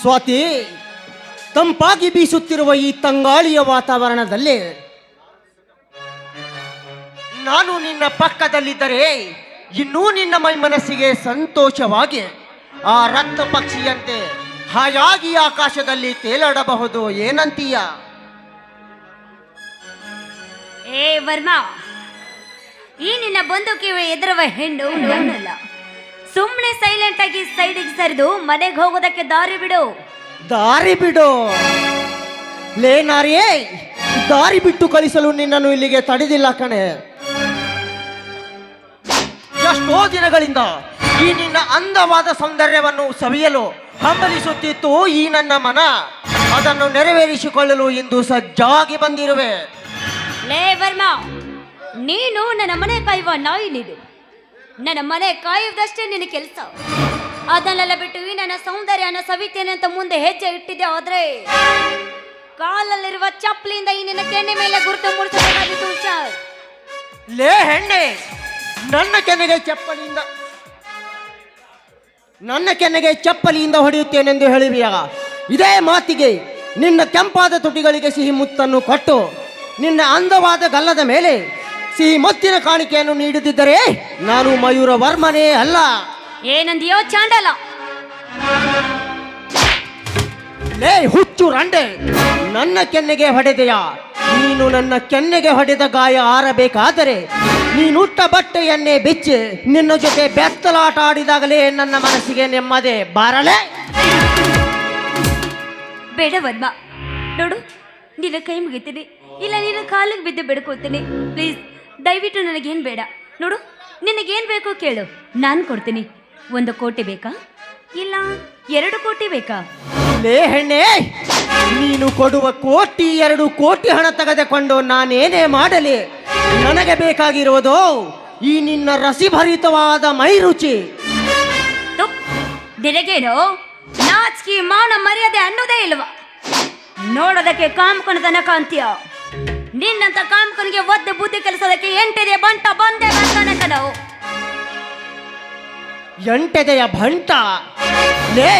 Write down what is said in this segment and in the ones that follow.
ಸ್ವಾತಿ, ತಂಪಾಗಿ ಬೀಸುತ್ತಿರುವ ಈ ತಂಗಾಳಿಯ ವಾತಾವರಣದಲ್ಲಿ ನಾನು ನಿನ್ನ ಪಕ್ಕದಲ್ಲಿದ್ದರೆ ಇನ್ನೂ ನಿನ್ನ ಮೈ ಮನಸ್ಸಿಗೆ ಸಂತೋಷವಾಗಿ ಆ ರಕ್ತ ಪಕ್ಷಿಯಂತೆ ಹಾಯಾಗಿ ಆಕಾಶದಲ್ಲಿ ತೇಲಾಡಬಹುದು. ಏನಂತೀಯ? ಏ ವರ್ಮಾ, ಈ ನಿನ್ನ ಬಂದೂಕಿ ಎದುರುವ ಹೆಣ್ಣು ನಾನಲ್ಲ. ಸುಮ್ಮನೆ ಸೈಲೆಂಟ್ ಆಗಿ ಸೈಡಿಗೆ ಸರಿದು ಮನೆಗೆ ಹೋಗೋದಕ್ಕೆ ದಾರಿ ಬಿಡು. ದಾರಿ ಬಿಡು ಲೇ ನಾರಿಯೇ, ದಾರಿ ಬಿಟ್ಟು ಕಳಿಸಲು ನಿನ್ನನ್ನು ಇಲ್ಲಿಗೆ ತಡೆದಿಲ್ಲ ಕಣೆ. ಎಷ್ಟೋ ದಿನಗಳಿಂದ ಈ ನಿನ್ನ ಅಂದವಾದ ಸೌಂದರ್ಯವನ್ನು ಸವಿಯಲು ಹಂಬಲಿಸುತ್ತಿತ್ತು ಈ ನನ್ನ ಮನ. ಅದನ್ನು ನೆರವೇರಿಸಿಕೊಳ್ಳಲು ಇಂದು ಸಜ್ಜಾಗಿ ಬಂದಿರುವೆ. ಲೇ ವರ್ಮಾ, ನೀನು ನನ್ನ ಮನೆ ಕಾಯುವ ನಾಯಿ. ನೀನು ನನ್ನ ಮನೆ ಕಾಯುವುದಷ್ಟೇ ನಿನ್ನ ಕೆಲಸ. ಅದನ್ನೆಲ್ಲ ಬಿಟ್ಟು ಈ ನನ್ನ ಸೌಂದರ್ಯನ ಸವಿತೇನೆ ಅಂತ ಮುಂದೆ ಹೆಜ್ಜೆ ಇಟ್ಟಿದೆ. ಆದ್ರೆ ಕಾಲಲ್ಲಿರುವ ಚಪ್ಪಲಿಯಿಂದ ಈ ನಿನ್ನ ಕೆನ್ನೆ ಮೇಲೆ ಗುರುತು ಮೂಡಿಸಬೇಕಾಗಿತ್ತು. ಹುಷಾರ್. ಲೇ ಹೆಣ್ಣೆ, ನನ್ನ ಕೆನ್ನೆಗೆ ಚಪ್ಪಲಿಯಿಂದ ಹೊಡೆಯುತ್ತೇನೆಂದು ಹೇಳಿವಿಯಾ? ಇದೇ ಮಾತಿಗೆ ನಿನ್ನ ಕೆಂಪಾದ ತುಟಿಗಳಿಗೆ ಸಿಹಿ ಮುತ್ತನ್ನು ಕೊಟ್ಟು ನಿನ್ನ ಅಂದವಾದ ಗಲ್ಲದ ಮೇಲೆ ಸಿಹಿ ಮುತ್ತಿನ ಕಾಣಿಕೆಯನ್ನು ನೀಡುತ್ತಿದ್ದರೆ ನಾನು ಮಯೂರ ವರ್ಮನೇ ಅಲ್ಲ. ಏನಂದಿಯೋ ಚಾಂಡಲ? ಲೇ ಹುಚ್ಚು ರಂಡೆ, ನನ್ನ ಕೆನ್ನೆಗೆ ಹೊಡೆದೆಯಾ? ನೀನು ನನ್ನ ಕೆನ್ನೆಗೆ ಹೊಡೆದ ಗಾಯ ಆರಬೇಕಾದರೆ ನೀನುಟ್ಟ ಬಟ್ಟೆಯನ್ನೇ ಬಿಚ್ಚಿ ನಿನ್ನ ಜೊತೆ ಬೆತ್ತಲಾಟ ಆಡಿದಾಗಲೇ ನನ್ನ ಮನಸ್ಸಿಗೆ ನೆಮ್ಮದಿ ಬಾರಲೇ. ಬೇಡ ವರ್ಮ, ನೋಡು, ನಿನ್ನ ಕೈ ಮುಗಿತೀನಿ, ಇಲ್ಲ ನಿನ್ನ ಕಾಲಿಗೆ ಬಿದ್ದು ಬೇಡ್ಕೋತೀನಿ. ಪ್ಲೀಸ್, ದಯವಿಟ್ಟು ನನಗೇನು ಬೇಡ. ನೋಡು, ನಿನಗೇನು ಬೇಕೋ ಕೇಳು, ನಾನು ಕೊಡ್ತೀನಿ. 1 ಕೋಟಿ ಬೇಕಾ, ಇಲ್ಲ 2 ಕೋಟಿ ಬೇಕಾ? ಲೇ ಹೆಣ್ಣೆ, ನೀನು ಕೊಡುವ 1-2 ಕೋಟಿ ಹಣ ತೆಗೆದುಕೊಂಡು ನಾನೇನೇ ಮಾಡಲಿ? ನನಗೆ ಬೇಕಾಗಿರುವುದು ಈ ನಿನ್ನ ರಸಿಭರಿತವಾದ ಮೈ ರುಚಿ. ನಿನಗೇನು ನಾಚಿಕೆ ಮಾನ ಮರ್ಯಾದೆ ಅನ್ನೋದೇ ಇಲ್ವಾ? ನೋಡೋದಕ್ಕೆ ಕಾಮಕನದನ ಕಾಂತೀಯ. ನಿನ್ನಂತ ಕಾಮಕನಿಗೆ ಒದ್ದೆ ಬುದ್ಧಿ ಕೆಲಸೋದಕ್ಕೆ ಎಂಟಿದೆ ಬಂಟ ಬಂದೆ ಬರ್ತಾನೆ ಕಣವು. ಎಂಟೆದೆಯ ಬಂಟ? ಲೇ,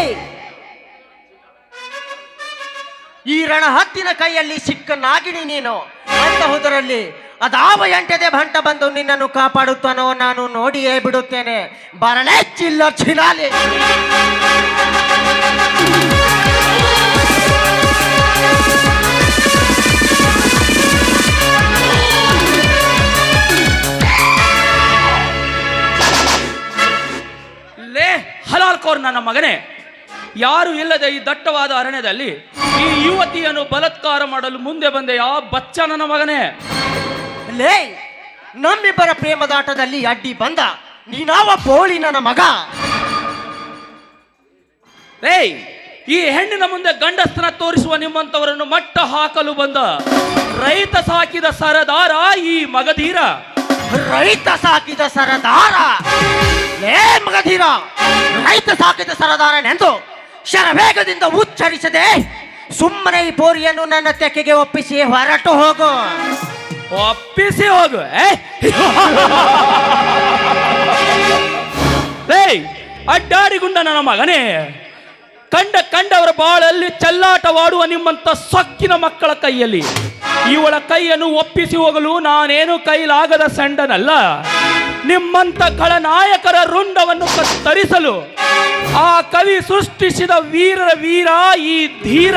ಈ ರಣ ಹತ್ತಿನ ಕೈಯಲ್ಲಿ ಸಿಕ್ಕ ನಾಗಿಣಿ ನೀನು. ಅಂತಹುದರಲ್ಲಿ ಅದಾವ ಎಂಟೆದೆ ಬಂಟ ಬಂದು ನಿನ್ನನ್ನು ಕಾಪಾಡುತ್ತಾನೋ ನಾನು ನೋಡಿಯೇ ಬಿಡುತ್ತೇನೆ. ಬರಲೇ ಚಿಲ್ಲ ಚಿಲಾಲಿ. ಲೇ ಹಲಾಲ್ಕೋರ್ ನನ್ನ ಮಗನೇ, ಯಾರು ಇಲ್ಲದೆ ಈ ದಟ್ಟವಾದ ಅರಣ್ಯದಲ್ಲಿ ಈ ಯುವತಿಯನ್ನು ಬಲಾತ್ಕಾರ ಮಾಡಲು ಮುಂದೆ ಬಂದೆ ಆ ಬಚ್ಚ ನನ್ನ ಮಗನೇ. ಲೇ, ನಮ್ಮಿಬ್ಬರ ಪ್ರೇಮದಾಟದಲ್ಲಿ ಅಡ್ಡಿ ಬಂದ ನೀನಾವ ಬೋಳಿ ನನ್ನ ಮಗ? ರೇ, ಈ ಹೆಣ್ಣಿನ ಮುಂದೆ ಗಂಡಸ್ತನ ತೋರಿಸುವ ನಿಮ್ಮಂತವರನ್ನು ಮಟ್ಟ ಹಾಕಲು ಬಂದ ರೈತ ಸಾಕಿದ ಸರದಾರ ಈ ಮಗಧೀರ. ರೈತ ಸಾಕಿದ ಸರದಾರ? ಲೇ ಮಗಧೀರ, ರೈತ ಸಾಕಿದ ಸರದಾರನೆಂದು ಶರವೇಗದಿಂದ ಉಚ್ಚರಿಸದೆ ಸುಮ್ಮನೆ ಈ ಪೋರಿಯನ್ನು ನನ್ನ ತೆಕ್ಕೆಗೆ ಒಪ್ಪಿಸಿ ಹೊರಟು ಹೋಗು. ಒಪ್ಪಿಸಿ ಹೋಗು? ಅಡ್ಡಾಡಿಗುಂಡ ನನ್ನ ಮಗನೇ, ಕಂಡವರ ಬಾಳಲ್ಲಿ ಚೆಲ್ಲಾಟವಾಡುವ ನಿಮ್ಮಂತ ಸೊಕ್ಕಿನ ಮಕ್ಕಳ ಕೈಯಲ್ಲಿ ಇವಳ ಕೈಯನ್ನು ಒಪ್ಪಿಸಿ ಹೋಗಲು ನಾನೇನು ಕೈಲಾಗದ ಸಂಡನಲ್ಲ. ನಿಮ್ಮಂತ ಖಳನಾಯಕರ ರುಂಡವನ್ನು ಕತ್ತರಿಸಲು ಆ ಕವಿ ಸೃಷ್ಟಿಸಿದ ವೀರರ ವೀರ ಈ ಧೀರ.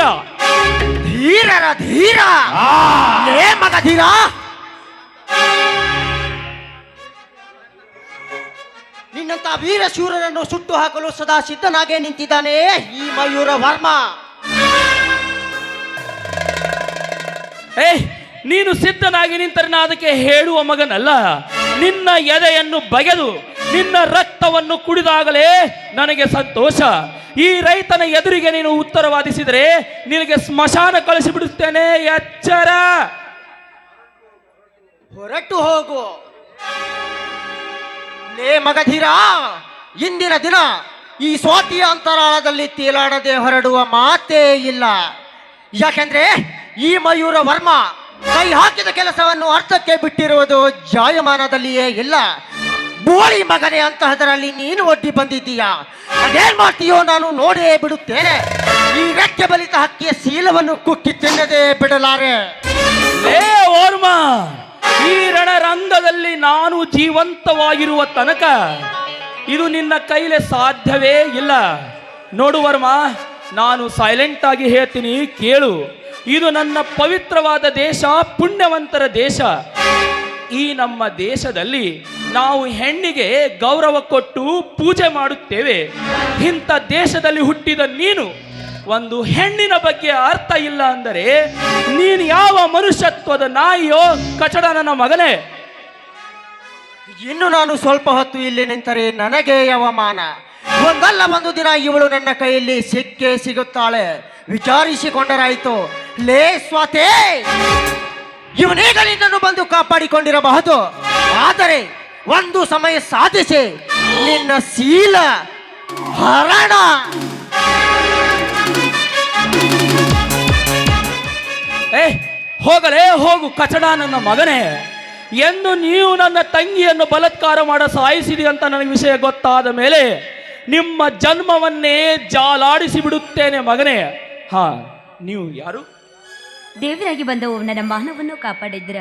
ಧೀರರ ಧೀರ? ಲೇ ಮಗಧೀರ, ನಿನ್ನಂತ ವೀರ ಶೂರರನ್ನು ಸುಟ್ಟು ಹಾಕಲು ಸದಾ ಸಿದ್ಧನಾಗೇ ನಿಂತಿದ್ದಾನೆ ಈ ಮಯೂರ ವರ್ಮ. ನೀನು ಸಿದ್ಧನಾಗಿ ನಿಂತರೆ ನಾ ಅದಕ್ಕೆ ಹೇಳುವ ಮಗನಲ್ಲ. ನಿನ್ನ ಎದೆಯನ್ನು ಬಗೆದು ನಿನ್ನ ರಕ್ತವನ್ನು ಕುಡಿದಾಗಲೇ ನನಗೆ ಸಂತೋಷ. ಈ ರೈತನ ಎದುರಿಗೆ ನೀನು ಉತ್ತರವಾದಿಸಿದರೆ ನಿನಗೆ ಸ್ಮಶಾನ ಕಳಿಸಿಬಿಡುತ್ತೇನೆ. ಎಚ್ಚರ. ಹೊರಟು ಹೋಗು. ಲೇ ಮಗಧೀರ, ಇಂದಿನ ದಿನ ಈ ಸ್ವಾತಿಯ ಅಂತರಾಳದಲ್ಲಿ ತೇಲಾಡದೆ ಹೊರಡುವ ಮಾತೇ ಇಲ್ಲ. ಯಾಕೆಂದ್ರೆ ಈ ಮಯೂರ ವರ್ಮ ಕೈ ಹಾಕಿದ ಕೆಲಸವನ್ನು ಅರ್ಥಕ್ಕೆ ಬಿಟ್ಟಿರುವುದು ಜಾಯಮಾನದಲ್ಲಿಯೇ ಇಲ್ಲ. ಬೋಳಿ ಮಗನೇ ಅಂತಹದರಲ್ಲಿ ನೀನು ಒಡ್ಡಿ ಬಂದಿದ್ದೀಯಾ? ಅದೇನ್ ಮಾಡ್ತೀಯೋ ನಾನು ನೋಡೇ ಬಿಡುತ್ತೇನೆ. ಈ ರೆಕ್ಕೆ ಬಲಿತ ಹಕ್ಕಿಯ ಶೀಲವನ್ನು ಕುಕ್ಕಿ ತಿನ್ನದೇ ಬಿಡಲಾರೆ. ಲೇ ಓರ್ಮ, ಈ ರಣರಂಗದಲ್ಲಿ ನಾನು ಜೀವಂತವಾಗಿರುವ ತನಕ ಇದು ನಿನ್ನ ಕೈಲೇ ಸಾಧ್ಯವೇ ಇಲ್ಲ. ನೋಡು ವರ್ಮ, ನಾನು ಸೈಲೆಂಟ್ ಆಗಿ ಹೇಳ್ತೀನಿ, ಕೇಳು. ಇದು ನನ್ನ ಪವಿತ್ರವಾದ ದೇಶ, ಪುಣ್ಯವಂತರ ದೇಶ. ಈ ನಮ್ಮ ದೇಶದಲ್ಲಿ ನಾವು ಹೆಣ್ಣಿಗೆ ಗೌರವ ಕೊಟ್ಟು ಪೂಜೆ ಮಾಡುತ್ತೇವೆ. ಇಂಥ ದೇಶದಲ್ಲಿ ಹುಟ್ಟಿದ ನೀನು ಒಂದು ಹೆಣ್ಣಿನ ಬಗ್ಗೆ ಅರ್ಥ ಇಲ್ಲ ಅಂದರೆ ನೀನು ಯಾವ ಮನುಷ್ಯತ್ವದ ನಾಯಿಯೋ ಕಚಡ ನನ್ನ ಮಗನೇ. ಇನ್ನು ನಾನು ಸ್ವಲ್ಪ ಹೊತ್ತು ಇಲ್ಲಿ ನಿಂತರೆ ನನಗೆ ಅವಮಾನ. ಒಂದಲ್ಲ ಒಂದು ದಿನ ಇವಳು ನನ್ನ ಕೈಯಲ್ಲಿ ಸಿಕ್ಕೇ ಸಿಗುತ್ತಾಳೆ. ವಿಚಾರಿಸಿಕೊಂಡರಾಯಿತು. ಲೇ ಸ್ವಾತೆ, ಇವನೀಗ ನಿನ್ನನ್ನು ಬಂದು ಕಾಪಾಡಿಕೊಂಡಿರಬಹುದು, ಆದರೆ ಒಂದು ಸಮಯ ಸಾಧಿಸಿ ನಿನ್ನ ಶೀಲ ಹರಣ. ಹೋಗಲೇ ಹೋಗು ಕಚಡ ನನ್ನ ಮಗನೇ. ಎಂದು ನೀವು ನನ್ನ ತಂಗಿಯನ್ನು ಬಲಾತ್ಕಾರ ಮಾಡ ಸಾಯಿಸಿದಿ ಅಂತ ನನಗೆ ವಿಷಯ ಗೊತ್ತಾದ ಮೇಲೆ ನಿಮ್ಮ ಜನ್ಮವನ್ನೇ ಜಾಲಾಡಿಸಿ ಬಿಡುತ್ತೇನೆ ಮಗನೇ. ಹಾ, ನೀವು ಯಾರು? ದೇವರಾಗಿ ಬಂದವು ನನ್ನ ಮಾನವನ್ನು ಕಾಪಾಡಿದ್ರ.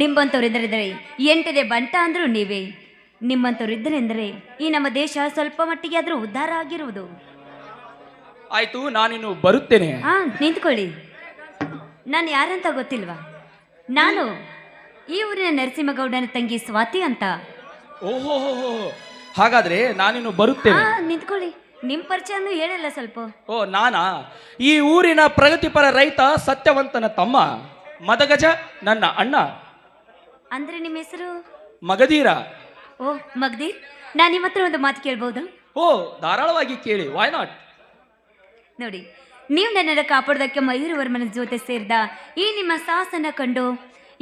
ನಿಮ್ಮಂಥವ್ರಿದ್ದರೆಂದರೆ ಎಂಟದೆ ಬಂಟ ಅಂದರೂ ನೀವೇ. ನಿಮ್ಮಂಥವ್ರಿದ್ದರೆಂದರೆ ಈ ನಮ್ಮ ದೇಶ ಸ್ವಲ್ಪ ಮಟ್ಟಿಗೆ ಆದರೂ ಉದ್ಧಾರ ಆಗಿರುವುದು. ಆಯ್ತು, ನಾನಿನ್ನು ಬರುತ್ತೇನೆ. ಹಾ, ನಿಂತ್ಕೊಳ್ಳಿ. ನಾನು ಯಾರಂತ ಗೊತ್ತಿಲ್ವಾ? ನಾನು ಈ ಊರಿನ ನರಸಿಂಹಗೌಡನ ತಂಗಿ ಸ್ವಾತಿ ಅಂತ. ಓಹೋ, ಹಾಗಾದ್ರೆ ನಾನಿನ್ನು ಬರುತ್ತೇನೆ. ಹಾ, ನಿಂತ್ಕೊಳ್ಳಿ. ನಿಮ್ಮ ಪರಿಚಯನೂ ಹೇಳಲ್ಲ ಸ್ವಲ್ಪ. ಓ, ನಾನಾ? ಈ ಊರಿನ ಪ್ರಗತಿಪರ ರೈತ ಸತ್ಯವಂತನ ತಮ್ಮ ಮದಗಜ, ನನ್ನ ಅಣ್ಣ. ಅಂದ್ರೆ ನಿಮ್ಮ ಹೆಸರು? ಮಗಧೀರ. ಓ, ಮಗದೀರ್, ನಾನು ನಿಮ್ಮ ಹತ್ರ ಒಂದು ಮಾತು ಕೇಳ್ಬೋದು? ಓ, ಧಾರಾಳವಾಗಿ ಕೇಳಿ, ವೈ ನಾಟ್? ನೋಡಿ, ನೀವು ನನ್ನನ್ನು ಕಾಪಾಡೋದಕ್ಕೆ ಮಯೂರವರ್ಮನ ಜೊತೆ ಸೇರಿದ ಈ ನಿಮ್ಮ ಸಾಹಸನ ಕಂಡು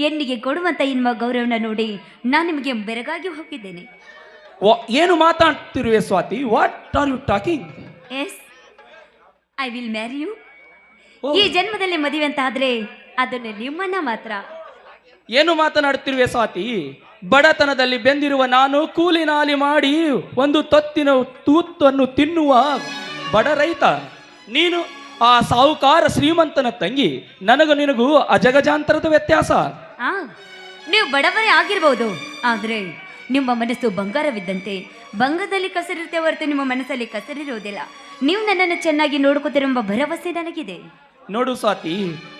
ಹೆಣ್ಣಿಗೆ ಕೊಡುವಂತ ನಿಮ್ಮ ಗೌರವನ ನೋಡಿ ನಾನು ನಿಮಗೆ ಬೆರಗಾಗಿ ಹೋಗಿದ್ದೇನೆ. ಏನು ಮಾತಾಡ್ತಿರುವೆ Swati? What are you talking? Yes, I will marry you. ಈ ಜನ್ಮದಲ್ಲಿ ಮದುವೆ ಅಂತ ಆದ್ರೆ ಅದನ್ನು ನಿಮ್ಮನ್ನ ಮಾತ್ರ. ಏನು ಮಾತನಾಡುತ್ತಿರುವೆ ಸ್ವಾತಿ? ಬಡತನದಲ್ಲಿ ಬೆಂದಿರುವ ನಾನು ಕೂಲಿ ನಾಲಿ ಮಾಡಿ ಒಂದು ತೊತ್ತಿನ ತೂತನ್ನು ತಿನ್ನುವ ಬಡ ರೈತ. ನೀನು ಆ ಸಾಹುಕಾರ ಶ್ರೀಮಂತನ ತಂಗಿ. ನನಗೂ ನಿನಗೂ ಅಜಗಜಾಂತರದ ವ್ಯತ್ಯಾಸ. ನೀವು ಬಡವರೇ ಆಗಿರ್ಬೋದು, ಆದ್ರೆ ನಿಮ್ಮ ಮನಸ್ಸು ಬಂಗಾರವಿದ್ದಂತೆ. ಬಂಗದಲ್ಲಿ ಕಸರಿರುತ್ತೆ ಹೊರತು ನಿಮ್ಮ ಮನಸ್ಸಲ್ಲಿ ಕಸರಿರುವುದಿಲ್ಲ. ನೀವು ನನ್ನನ್ನು ಚೆನ್ನಾಗಿ ನೋಡ್ಕೋತಿರುವ ಭರವಸೆ ನನಗಿದೆ. ನೋಡು ಸ್ವಾತಿ,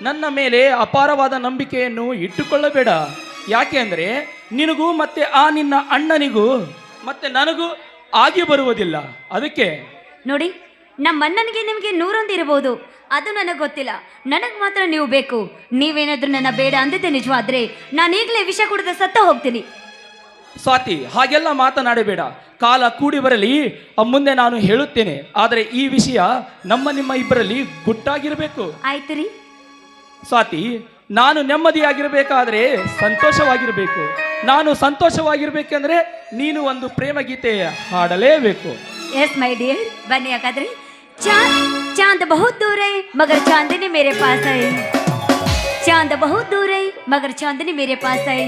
ನನ್ನ ಮೇಲೆ ಅಪಾರವಾದ ನಂಬಿಕೆಯನ್ನು ಇಟ್ಟುಕೊಳ್ಳಬೇಡ. ಯಾಕೆ ಅಂದರೆ ನಿನಗೂ ಮತ್ತೆ ಆ ನಿನ್ನ ಅಣ್ಣನಿಗೂ ಮತ್ತೆ ನನಗೂ ಆಗಿ ಬರುವುದಿಲ್ಲ. ಅದಕ್ಕೆ ನೋಡಿ, ನಮ್ಮ ಅಣ್ಣನಿಗೆ ನಿಮಗೆ 101 ಇರಬಹುದು, ಅದು ನನಗೆ ಗೊತ್ತಿಲ್ಲ. ನನಗೆ ಮಾತ್ರ ನೀವು ಬೇಕು. ನೀವೇನಾದ್ರೂ ನನ್ನ ಬೇಡ ಅಂದಿದ್ದೆ ನಿಜವಾದ್ರೆ ನಾನು ಈಗಲೇ ವಿಷ ಕುಡಿದ ಸತ್ತ ಹೋಗ್ತೀನಿ. ಸ್ವಾತಿ, ಹಾಗೆಲ್ಲ ಮಾತನಾಡಬೇಡ. ಕಾಲ ಕೂಡಿ ಬರಲಿ, ಮುಂದೆ ನಾನು ಹೇಳುತ್ತೇನೆ. ಆದರೆ ಈ ವಿಷಯ ನಿಮ್ಮ ಇಬ್ಬರಲ್ಲಿ ಗುಟ್ಟಾಗಿರಬೇಕು. ಆಯ್ತು ರೀ ಸ್ವಾತಿ. ನಾನು ನೆಮ್ಮದಿಯಾಗಿರಬೇಕಾದ್ರೆ ಸಂತೋಷವಾಗಿರಬೇಕು. ನಾನು ಸಂತೋಷವಾಗಿರ್ಬೇಕಂದ್ರೆ ನೀನು ಒಂದು ಪ್ರೇಮ ಗೀತೆ ಹಾಡಲೇಬೇಕು. ಎಸ್ ಮೈ ಡಿಯರ್, ಬನ್ನಿ. ಹಾಗಾದ್ರೆ चांद बहुत दूर है मगर चांदनी मेरे पास है. चांद बहुत दूर है मगर चांदनी मेरे पास है.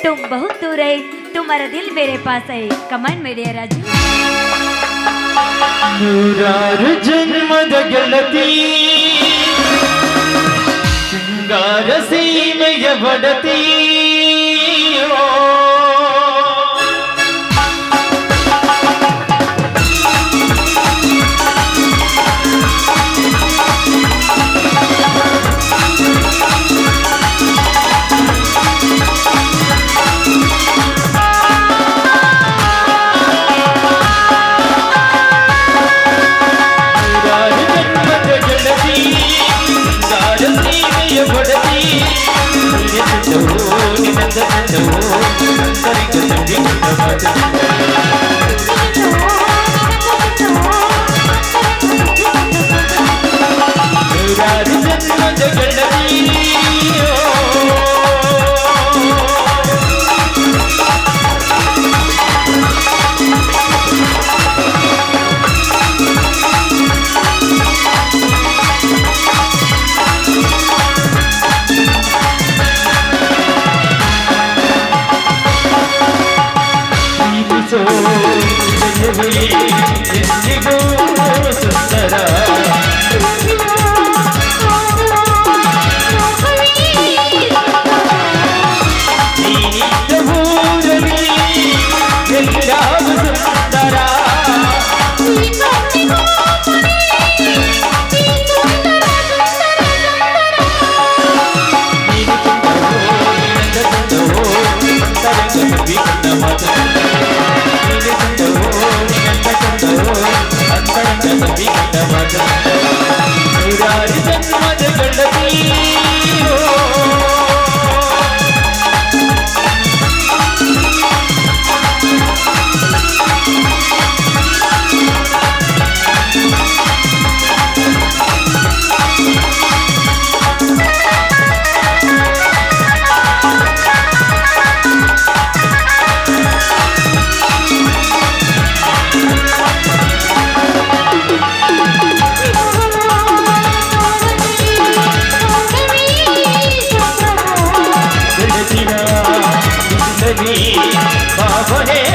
तुम बहुत दूर है, तुम्हारा दिल मेरे पास है. कमान मेरे राजू. ನೂರಾರು ಜನ್ಮದ ಗೆಳತಿ, ಶೃಂಗಾರ ಸೀಮೆಯ ಬಡತಿ. ಎಂದಿಗೂ ಸುಂದರ ನೀನಿದ್ದ ಊರಲ್ಲಿ ಎಲ್ಲವೂ ಸುಂದರ ನೂರಾರು ಜನ್ಮದ ಗೆಳತಿ ಗೆಳತಿನ ಬಿಸಿಲಲ್ಲಿ ಬಾಬನೇ